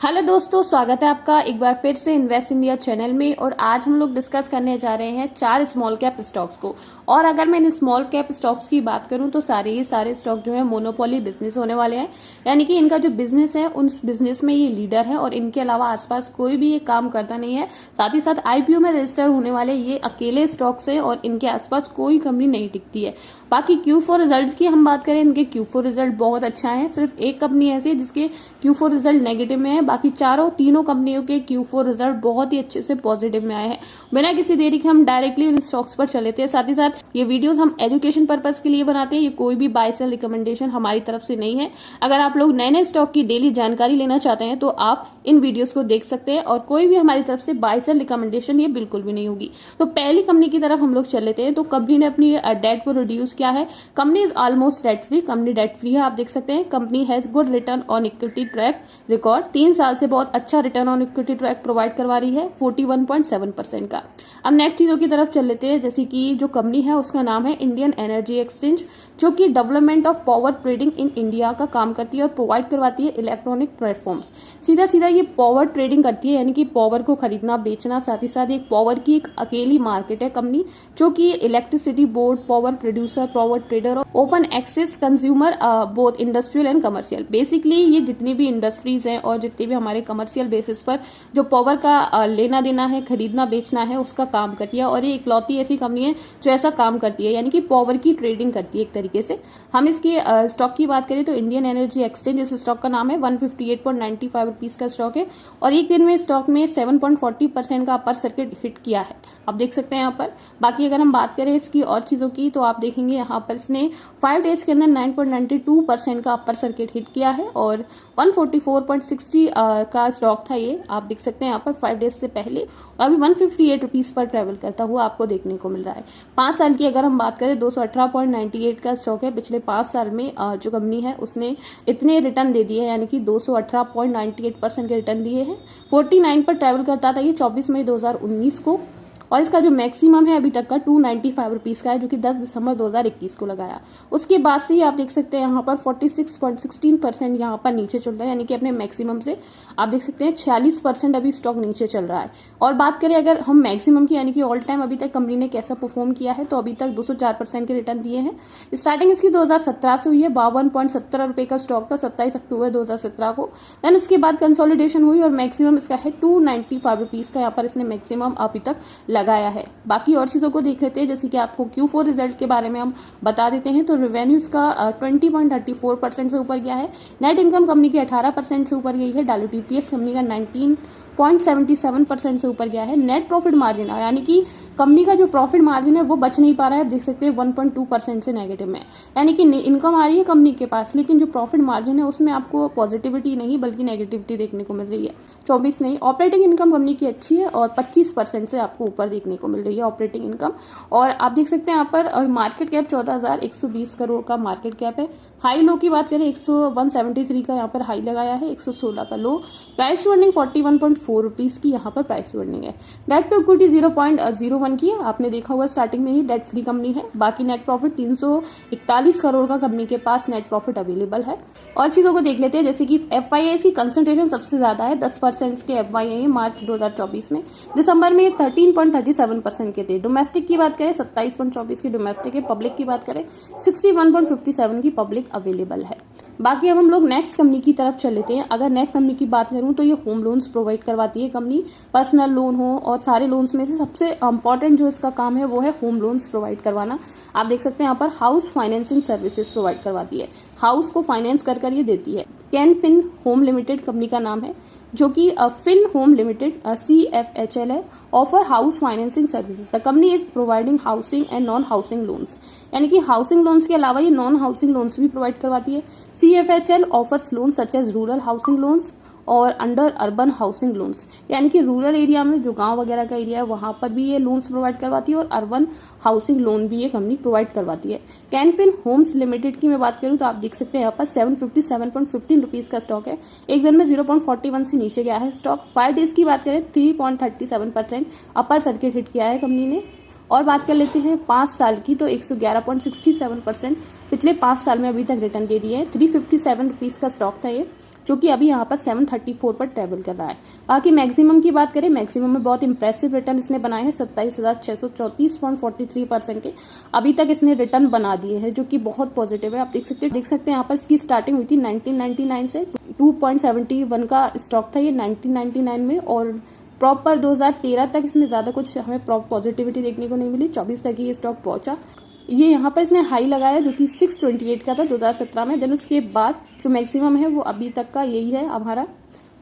Hello दोस्तों, स्वागत है आपका एक बार फिर से इन्वेस्ट इंडिया चैनल में। और आज हम लोग डिस्कस करने जा रहे हैं 4 स्मॉल कैप स्टॉक्स को। और अगर मैं इन स्मॉल कैप स्टॉक्स की बात करूं तो सारे स्टॉक जो है मोनोपोली बिजनेस होने वाले हैं, यानी कि इनका जो बिजनेस है उन बिजनेस में ये लीडर है और इनके अलावा आसपास कोई भी ये काम करता नहीं है। साथ ही साथ आईपीओ में रजिस्टर होने वाले ये अकेले स्टॉक्स हैं और इनके आसपास कोई कंपनी नहीं टिकती है। बाकी Q4 रिजल्ट की हम बात करें, इनके Q4 रिजल्ट बहुत अच्छा है। सिर्फ एक कंपनी ऐसी है जिसके Q4 रिजल्ट नेगेटिव में है, बाकी तीनों कंपनियों के Q4 रिजल्ट बहुत ही अच्छे से पॉजिटिव में आए हैं। बिना किसी देरी के हम डायरेक्टली उन स्टॉक्स पर चले थे। साथ ही साथ ये वीडियोस हम एजुकेशन पर्पज के लिए बनाते हैं, ये कोई भी बाय सेल रिकमेंडेशन हमारी तरफ से नहीं है। अगर आप लोग नए नए स्टॉक की डेली जानकारी लेना चाहते हैं तो आप इन वीडियोस को देख सकते हैं और कोई भी हमारी तरफ से बाय सेल रिकमेंडेशन ये बिल्कुल भी नहीं होगी। तो पहली कंपनी की तरफ हम लोग चल लेते हैं। तो कंपनी ने अपनी डेट को रिड्यूस किया है। Company is almost debt free, company debt free है। आप देख सकते हैं company has good return on equity track record, 3 साल से बहुत अच्छा return on equity track provide करवा रही है 41.7% का। अब नेक्स्ट चीजों की तरफ चल लेते हैं, जैसे कि जो कंपनी है उसका नाम है इंडियन एनर्जी एक्सचेंज, जो कि development of power trading in India का काम करती है और प्रोवाइड करवाती है इलेक्ट्रॉनिक प्लेटफॉर्म्स। सीधा सीधा ये पावर ट्रेडिंग करती है, यानी कि पावर को खरीदना बेचना। साथ ही साथ एक पावर की एक अकेली मार्केट है कंपनी, जो कि electricity board, power producer, power trader और open access consumer both industrial and commercial. Basically ये जितनी भी इंडस्ट्रीज हैं और जितने भी हमारे कमर्शियल बेसिस पर जो पावर का लेना देना है, खरीदना बेचना है, उसका काम करती है। और ये इकलौती ऐसी कंपनी है जो ऐसा काम करती है, यानी कि पावर की ट्रेडिंग करती है एक तरीके से। हम इसकी स्टॉक की बात करें तो इंडियन एनर्जी एक्सचेंज इस स्टॉक का नाम है, 158.95 रुपीज का स्टॉक है और एक दिन में स्टॉक में 7.40% का अपर सर्किट हिट किया है, आप देख सकते हैं यहाँ पर। बाकी अगर हम बात करें इसकी और चीजों की तो आप देखेंगे यहाँ पर इसने 5 डेज के अंदर 9.92% का अपर सर्किट हिट किया है और 144.60 का स्टॉक था ये, आप देख सकते हैं यहाँ पर 5 डेज से पहले, और अभी 158 रुपीज पर ट्रेवल करता हुआ आपको देखने को मिल रहा है। 5 साल की अगर हम बात करें 218.98 का स्टॉक है। पिछले 5 साल में जो कंपनी है उसने इतने रिटर्न दे दिए, यानी कि 218.98% के रिटर्न दिए हैं। 49 पर ट्रेवल करता था ये 24 मई 2019 को, और इसका जो मैक्सिमम है अभी तक का 295 रुपीज का है, जो कि 10 दिसंबर 2021 को लगाया। उसके बाद से ही आप देख सकते हैं यहाँ पर 46.16% यहाँ पर नीचे चल रहा है, यानी कि अपने मैक्सिमम से आप देख सकते हैं 46% अभी स्टॉक नीचे चल रहा है। और बात करें अगर हम मैक्सिमम की, यानी कि ऑल टाइम अभी तक कंपनी ने कैसा परफॉर्म किया है, तो अभी तक 204% के रिटर्न दिए हैं। स्टार्टिंग इसकी 2017 से हुई है, 52.17 रुपए का स्टॉक था 27 अक्टूबर 2017 को। देन उसके बाद कंसोलिडेशन हुई और मैक्सिमम इसका है 295 रुपीज का, यहाँ पर इसने मैक्सिमम अभी तक लगाया है। बाकी और चीजों को देख लेते हैं, जैसे कि आपको Q4 रिजल्ट के बारे में हम बता देते हैं। तो रेवेन्यू इसका 20.34% से ऊपर गया है। नेट इनकम कंपनी की 18% से ऊपर गई है। डायलूटेड EPS कंपनी का 19.77% से ऊपर गया है। नेट प्रॉफिट मार्जिन, यानी कि कंपनी का जो प्रॉफिट मार्जिन है वो बच नहीं पा रहा है, आप देख सकते हैं 1.2% से नेगेटिव में, यानी कि इनकम आ रही है कंपनी के पास, लेकिन जो प्रॉफिट मार्जिन है उसमें आपको पॉजिटिविटी नहीं बल्कि नेगेटिविटी देखने को मिल रही है। 24 नहीं। ऑपरेटिंग इनकम कंपनी की अच्छी है और 25% से आपको ऊपर देखने को मिल रही है ऑपरेटिंग इनकम। और आप देख सकते हैं यहाँ पर मार्केट कैप 14,120 करोड़ का मार्केट कैप है। हाई लो की बात करें 173 का यहाँ पर हाई लगाया है, 116 का लो। प्राइस टू अर्निंग 41.4 रुपीज की यहाँ पर प्राइस टू अर्निंग है। डेट टू इक्विटी 0.01 की है, आपने देखा हुआ स्टार्टिंग में ही डेट फ्री कंपनी है। बाकी नेट प्रॉफिट 341 करोड़ का कंपनी के पास नेट प्रॉफिट अवेलेबल है। और चीजों को देख लेते हैं, जैसे कि FIIs की कंसंट्रेशन सबसे ज्यादा है, 10% के FII मार्च 2024 में। दिसंबर में 13.37% के थे। डोमेस्टिक की बात करें 27.24 की डोमेस्टिक है। पब्लिक की बात करें 61.57 की पब्लिक अवेलेबल है। बाकी अब हम लोग नेक्स्ट कंपनी की तरफ चल लेते हैं। अगर नेक्स्ट कंपनी की बात करूं तो ये होम लोन्स प्रोवाइड करवाती है कंपनी, पर्सनल लोन हो और सारे लोन्स में से सबसे इंपॉर्टेंट जो इसका काम है वो है होम लोन्स प्रोवाइड करवाना। आप देख सकते हैं यहाँ पर हाउस फाइनेंसिंग सर्विसेज प्रोवाइड करवाती है, हाउस को फाइनेंस कर ये देती है। Can Fin Home Limited company का नाम है, जो कि फिन होम लिमिटेड CFHL है। Offer house financing services, the company is providing housing and non housing loans, यानी कि हाउसिंग लोन्स के अलावा ये नॉन हाउसिंग लोन्स भी प्रोवाइड करवाती है। CFHL offers loans such as rural housing loans और अंडर अर्बन हाउसिंग लोन्स, यानी कि रूरल एरिया में जो गांव वगैरह का एरिया है वहां पर भी ये लोन्स प्रोवाइड करवाती है और अर्बन हाउसिंग लोन भी ये कंपनी प्रोवाइड करवाती है। कैनफिन होम्स लिमिटेड की मैं बात करूं तो आप देख सकते हैं यहाँ पर 757.15 रुपीज का स्टॉक है। एक दिन में 0.41 से नीचे गया है स्टॉक। 5 डेज की बात करें 3.37% अपर सर्किट हिट किया है कंपनी ने। और बात कर लेते हैं 5 साल की, तो 111.67% पिछले 5 साल में अभी तक रिटर्न दे दिए हैं। 357 रुपीज का स्टॉक था ये। जो कि अभी यहाँ पर 734 पर ट्रेवल कर रहा है। बाकी मैक्सिमम की बात करें, मैक्सिमम में बहुत इंप्रेसिव रिटर्न इसने बनाए हैं 27,634.43% के अभी तक इसने रिटर्न बना दिए हैं, जो कि बहुत पॉजिटिव है। आप देख सकते हैं यहाँ पर इसकी स्टार्टिंग हुई थी 1999 से 2.71 का स्टॉक था ये 1999 में, और प्रॉपर 2013 तक इसमें ज्यादा कुछ हमें पॉजिटिविटी देखने को नहीं मिली। 24 तक ही ये स्टॉक पहुंचा। ये यहाँ पर इसने हाई लगाया जो कि 628 का था 2017 में। देन उसके बाद जो मैक्सिमम है वो अभी तक का यही है हमारा,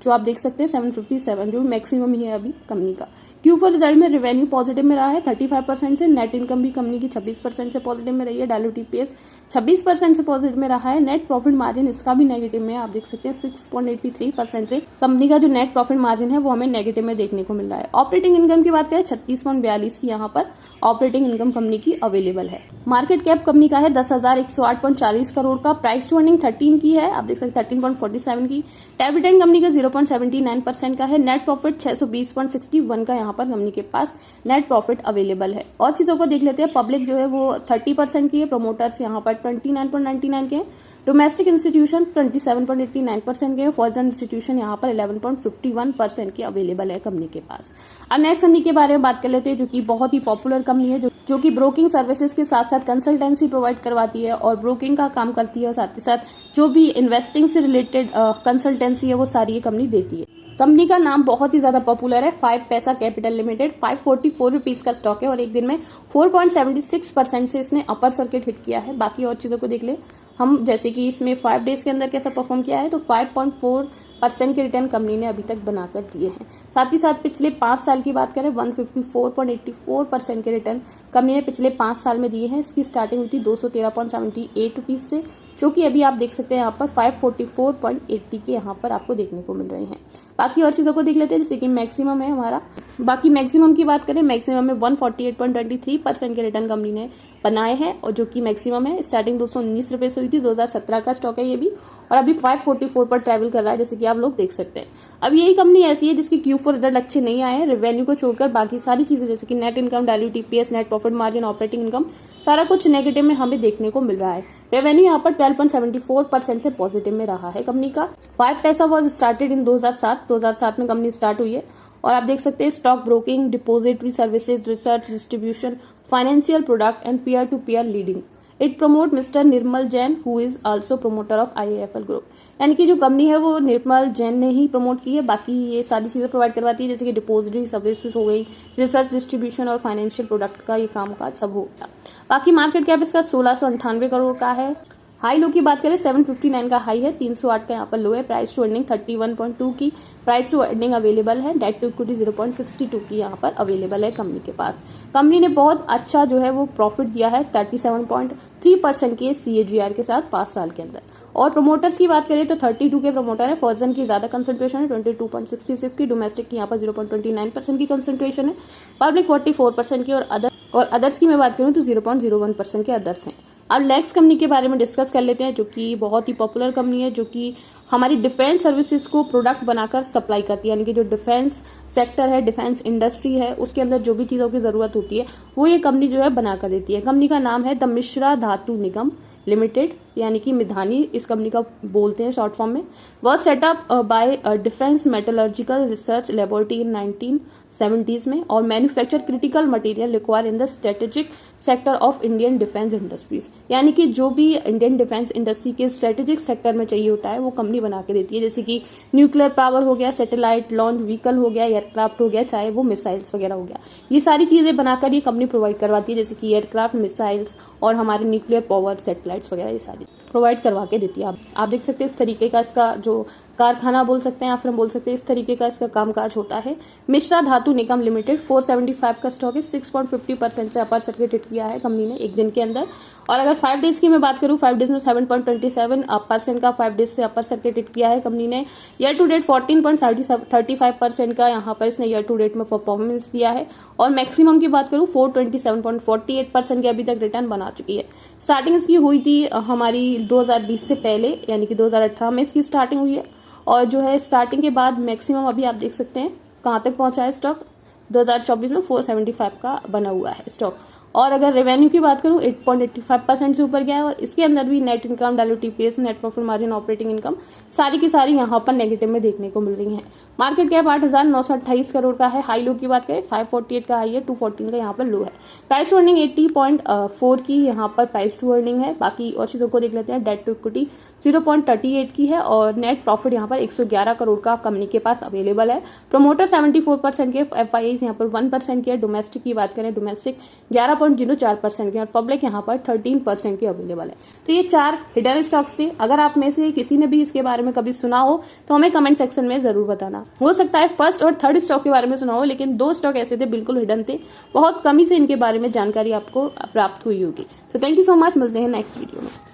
जो आप देख सकते हैं 757, जो मैक्सिमम ही है अभी कंपनी का। Q4 रिजल्ट में रेवेन्यू पॉजिटिव में रहा है 35% से, नेट इनकम भी कंपनी की 26% से पॉजिटिव में रही है, डायलूटेड EPS 26% से पॉजिटिव में रहा है। नेट प्रॉफिट मार्जिन इसका भी नेगेटिव में, आप देख सकते हैं 6.83% से कंपनी का जो नेट प्रॉफिट मार्जिन है वो हमें नेगेटिव में देखने को मिल रहा है। ऑपरेटिंग इनकम की बात करें 36.42 की यहाँ पर ऑपरेटिंग इनकम कंपनी की अवेलेबल है। मार्केट कैप कंपनी का है 10,108.40 करोड़ का। प्राइस टू अर्निंग 13 की है, आप देख सकते हैं 13.47 की। डिविडेंड कंपनी का 0.79% का है। नेट प्रॉफिट 620.61 का यहाँ पर कंपनी के पास नेट प्रॉफिट अवेलेबल है। और चीजों को देख लेते हैं। पब्लिक जो है वो 30% की है, प्रोमोटर्स यहाँ पर 29.99 के हैं, डोमेस्टिक इंस्टीट्यूशन 27.89% के, फॉरेन इंस्टीट्यूशन यहाँ पर 11.51% के अवेलेबल है कंपनी के पास। अब नेक्स्ट कंपनी के बारे में बात कर लेते हैं, जो कि बहुत ही पॉपुलर कंपनी है, जो कि ब्रोकिंग सर्विसेज के साथ साथ कंसल्टेंसी प्रोवाइड करवाती है और ब्रोकिंग का काम करती है, और साथ ही साथ जो भी इन्वेस्टिंग से रिलेटेड कंसल्टेंसी है वो सारी ये कंपनी देती है। कंपनी का नाम बहुत ही ज्यादा पॉपुलर है, 5 पैसा कैपिटल लिमिटेड। 544 रुपीज का स्टॉक है और एक दिन में 4.76% से इसने अपर सर्किट हिट किया है। बाकी और चीजों को देख ले हम, जैसे कि इसमें 5 डेज के अंदर कैसा परफॉर्म किया है, तो 5.4% के रिटर्न कंपनी ने अभी तक बनाकर दिए हैं। साथ ही साथ पिछले 5 साल की बात करें 154.84% के रिटर्न कंपनी ने पिछले 5 साल में दिए हैं। इसकी स्टार्टिंग हुई थी 213.78 रुपीज से, जो कि अभी आप देख सकते हैं यहाँ पर 544.80 के यहाँ पर आपको देखने को मिल रहे हैं। बाकी और चीजों को देख लेते हैं, जैसे कि मैक्सिमम है हमारा। बाकी मैक्सिमम की बात करें, मैक्सिमम में 148.23% के रिटर्न कंपनी ने बनाए हैं, और जो कि मैक्सिमम है। स्टार्टिंग 219 रुपए से हुई थी, 2017 का स्टॉक है ये भी, और अभी 544 पर ट्रेवल कर रहा है, जैसे कि आप लोग देख सकते हैं। अब यही कंपनी ऐसी है जिसकी Q4 रिजल्ट अच्छे नहीं आए हैं। रेवेन्यू को छोड़कर बाकी सारी चीजें, जैसे कि net income, diluted EPS, net profit margin, operating income, सारा कुछ नेगेटिव में हमें देखने को मिल रहा है। रेवेन्यू यहाँ पर 12.74% से पॉजिटिव में रहा है कंपनी का। 5 पैसा वॉज स्टार्टेड इन 2007 में कंपनी स्टार्ट हुई है, और आप देख सकते हैं stock broking, depository services, research, distribution, financial product and peer to peer lending. It promote mister Nirmal Jain who is also promoter of IIFL group. यानी कि जो कंपनी है वो निर्मल जैन ने ही प्रमोट की है। बाकी ये सारी चीजें प्रोवाइड करवाती है, जैसे कि डिपोजिटरी सर्विसेज हो गई, रिसर्च, डिस्ट्रीब्यूशन और फाइनेंशियल प्रोडक्ट का ये काम काज सब हो गया। बाकी मार्केट कैप इसका 1698 करोड़ का है। हाई लो की बात करें 759 का हाई है, 308 का यहाँ पर लो है। प्राइस टू अर्निंग 31.2 की प्राइस टू अर्निंग अवेलेबल है। डेट टू इक्विटी 0.62 की यहाँ पर अवेलेबल है कंपनी के पास। कंपनी ने बहुत अच्छा जो है वो प्रॉफिट दिया है 37.3% के CAGR के साथ 5 साल के अंदर। और प्रमोटर्स की बात करें तो 32 के प्रमोटर है, फॉरेन की ज्यादा कंसंट्रेशन है 22.66 की, डोमेस्टिक की यहाँ पर 0.29% की कंसंट्रेशन है, पब्लिक 44% की, और अदर्स की मैं बात करूँ तो 0.01% के अदर्स हैं। अब नेक्स्ट कंपनी के बारे में डिस्कस कर लेते हैं, जो कि बहुत ही पॉपुलर कंपनी है, जो कि हमारी डिफेंस सर्विसेज को प्रोडक्ट बनाकर सप्लाई करती है। यानी कि जो डिफेंस सेक्टर है, डिफेंस इंडस्ट्री है, उसके अंदर जो भी चीजों की जरूरत होती है वो ये कंपनी जो है बनाकर देती है। कंपनी का नाम है द मिश्रा धातु निगम लिमिटेड, यानी कि मिधानी इस कंपनी का बोलते हैं शॉर्ट फॉर्म में। Was setup bye defence metallurgical research laboratory in 1970s में, और manufacture critical material require in the strategic sector of Indian defence industries. यानी कि जो भी इंडियन डिफेंस इंडस्ट्री के स्ट्रेटेजिक सेक्टर में चाहिए होता है वो कंपनी बना के देती है, जैसे कि न्यूक्लियर पावर हो गया, सैटेलाइट लॉन्च व्हीकल हो गया, एयरक्राफ्ट हो गया, चाहे वो मिसाइल्स वगैरह हो गया। ये सारी चीजें बनाकर ये कंपनी प्रोवाइड करवाती है, जैसे कि एयरक्राफ्ट, मिसाइल्स और हमारे न्यूक्लियर पावर सैटेलाइट्स वगैरह ये सारी प्रोवाइड करवा के देती है। आप देख सकते हैं इस तरीके का इसका जो कारखाना बोल सकते हैं या फिर हम बोल सकते हैं इस तरीके का इसका कामकाज होता है। मिश्रा धातु निगम लिमिटेड 475 का स्टॉक है, 6.50% से अपर सर्किट हिट किया है कंपनी ने एक दिन के अंदर। और अगर 5 डेज की मैं बात करूं, 5 डेज में 7.27% का 5 डेज से अपर सर्किट हिट किया है कंपनी ने। ईयर टू डेट 14.35% का यहाँ पर इसने ईयर टू डेट में परफॉर्मेंस दिया है। और मैक्सिमम की बात करूं 427.48% के अभी तक रिटर्न बना चुकी है। स्टार्टिंग इसकी हुई थी हमारी 2020 से पहले, यानी कि 2018 में इसकी स्टार्टिंग हुई है, और जो है स्टार्टिंग के बाद मैक्सिमम अभी आप देख सकते हैं कहाँ तक पहुंचा है स्टॉक। 2024 में 475 का बना हुआ है स्टॉक। और अगर रेवेन्यू की बात करूं 8.85% से ऊपर गया है और इसके अंदर भी net income, diluted EPS, net profit margin, operating income सारी की सारी यहाँ पर नेगेटिव में देखने को मिल रही है। मार्केट कैप 8,928 करोड़ का है। हाई लो की बात करें 548 का हाई है, 214 का यहाँ पर लो है। प्राइस टू अर्निंग 80.4 की यहाँ पर प्राइस टू अर्निंग है। बाकी और चीजों को देख लेते हैं। डेट टू इक्विटी 0.38 की है और नेट प्रॉफिट यहाँ पर 111 करोड़ का कंपनी के पास अवेलेबल है। प्रोमोटर 74% के, एफआईआई यहाँ पर 1% के, डोमेस्टिक की बात करें डोमेस्टिक 11.04% के और पब्लिक यहाँ पर 13% के अवेलेबल है। तो ये 4 हिडन स्टॉक्स थे। अगर आप में से किसी ने भी इसके बारे में कभी सुना हो तो हमें कमेंट सेक्शन में जरूर बताना। हो सकता है फर्स्ट और थर्ड स्टॉक के बारे में सुना हो, लेकिन 2 स्टॉक ऐसे थे बिल्कुल हिडन थे, बहुत कम ही से इनके बारे में जानकारी आपको प्राप्त हुई होगी। तो थैंक यू सो मच, मिलते हैं नेक्स्ट वीडियो में।